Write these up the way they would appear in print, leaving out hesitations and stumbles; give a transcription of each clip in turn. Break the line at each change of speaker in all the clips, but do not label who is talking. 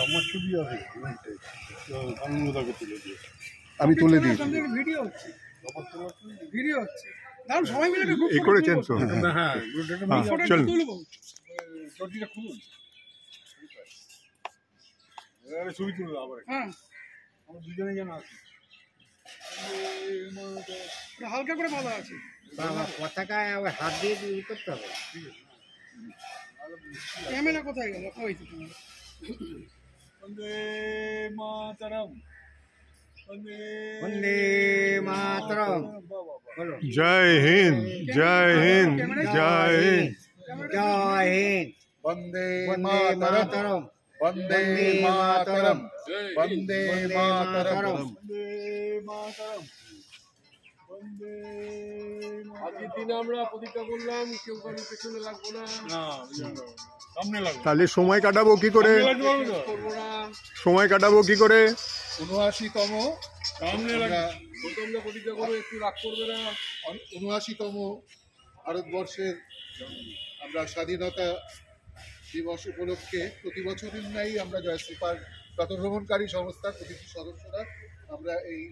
আমার ছবি আছে অনুমোদাকে তুলে দিয়ে আমি তুলে দিই।
ভিডিও হচ্ছে, ভিডিও হচ্ছে, দাঁড়ান সবাই মিলে
এই করেছেন তো?
হ্যাঁ
চলুন।
চটিটা খুলুন, ছবি তুলবো আবার। হ্যাঁ আমরা দুজনে যেন আছি, হালকা করে বাঁধা আছে
পতাকায় আবার হাত দিয়ে ই করতে হবে।
ক্যামেরা কোথায় গেল? বন্দে মাতরম,
বন্দে মাতরম।
জয় হিন্দ, জয় হিন্দ, জয় হিন্দ,
জয় হিন্দ।
বন্দে
মাতরম,
বন্দে মাতরম, বন্দে মাতরম।
আজকের দিনে আমরা প্রতিজ্ঞা করলাম কেউ কারোর পেছনে লাগবো না, সামনে লাগবো।
তাহলে সময় কাটাবো কি করে?
করবো না,
সময় কাটাবো কি করে?
৭৯তম
সামনে লাগবো। প্রথমে প্রতিজ্ঞা করবো একটু রাগ করবে না।
৭৯তম ভারতবর্ষের আমরা স্বাধীনতা দিবস উপলক্ষে প্রতি বছরের ন্যায় আমরা জয়শ্রী পার্ক প্রাতঃভ্রমণকারী সংস্থার প্রতিটি সদস্যরা আমরা এই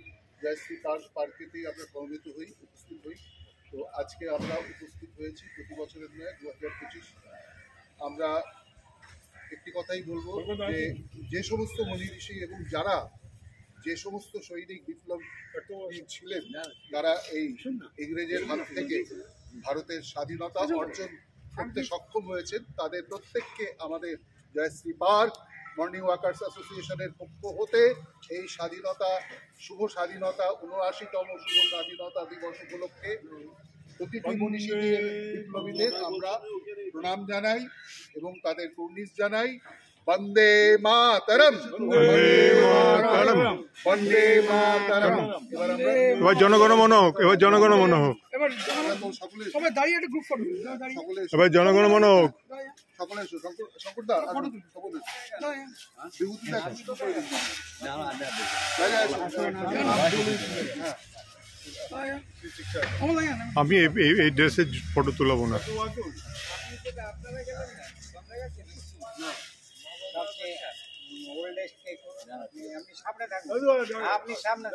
জয়শ্রী পার্কেতেই আমরা সমবেত হই, উপস্থিত হই। তো আজকে আমরা উপস্থিত হয়েছি প্রতি বছরের ন্যায় 2025। আমরা একটি কথাই বলবো যে যে সমস্ত মনি ঋষি এবং যারা যে সমস্ত সৈনিক বিপ্লবী ছিলেন যারা এই ইংরেজের হাত থেকে ভারতের স্বাধীনতা অর্জন করতে সক্ষম হয়েছেন, তাদের প্রত্যেককে আমাদের জয়শ্রী পার্ক মর্নিং ওয়াকার্স অ্যাসোসিয়েশনের পক্ষ হতে এই স্বাধীনতা শুভ স্বাধীনতা ৭৯তম শুভ স্বাধীনতা দিবস উপলক্ষে প্রতিটি মনীষীদের বিপ্লবীদের আমরা প্রণাম জানাই এবং তাদের কুর্নিশ জানাই। বন্দে মাতরম, বন্দে মাতরম।
এবার জনগণ মন হোক, এবার জনগণ মন হোক,
এবার সবাই দাঁড়িয়ে একটা গ্রুপ ফটো,
সকলে
এবার জনগণ মন হোক।
সকলে এসো, শঙ্করদা সকলে বিভূতিদা একটু করে দিন।
আমি এই ড্রেসের ফটো তুলাবো না।
আপনি সামনে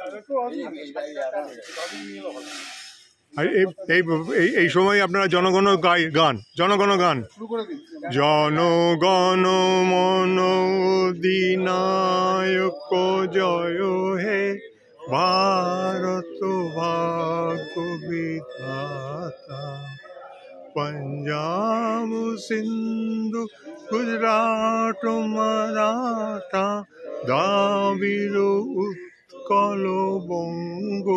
এই সময় আপনারা জনগণ গান, জনগণ গান। জনগণ মন অধিনায়ক জয় হে ভারত ভাগ্য বিধাতা, पंजाब सिंधु गुजराट मराठा द्राविड़ उत्कल बंग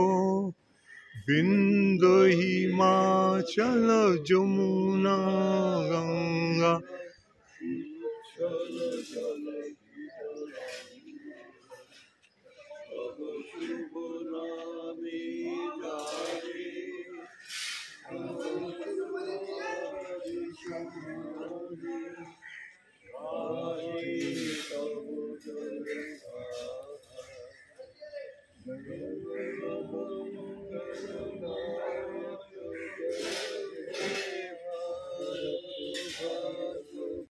बिंदु हिमाचल যমুনা গঙ্গা।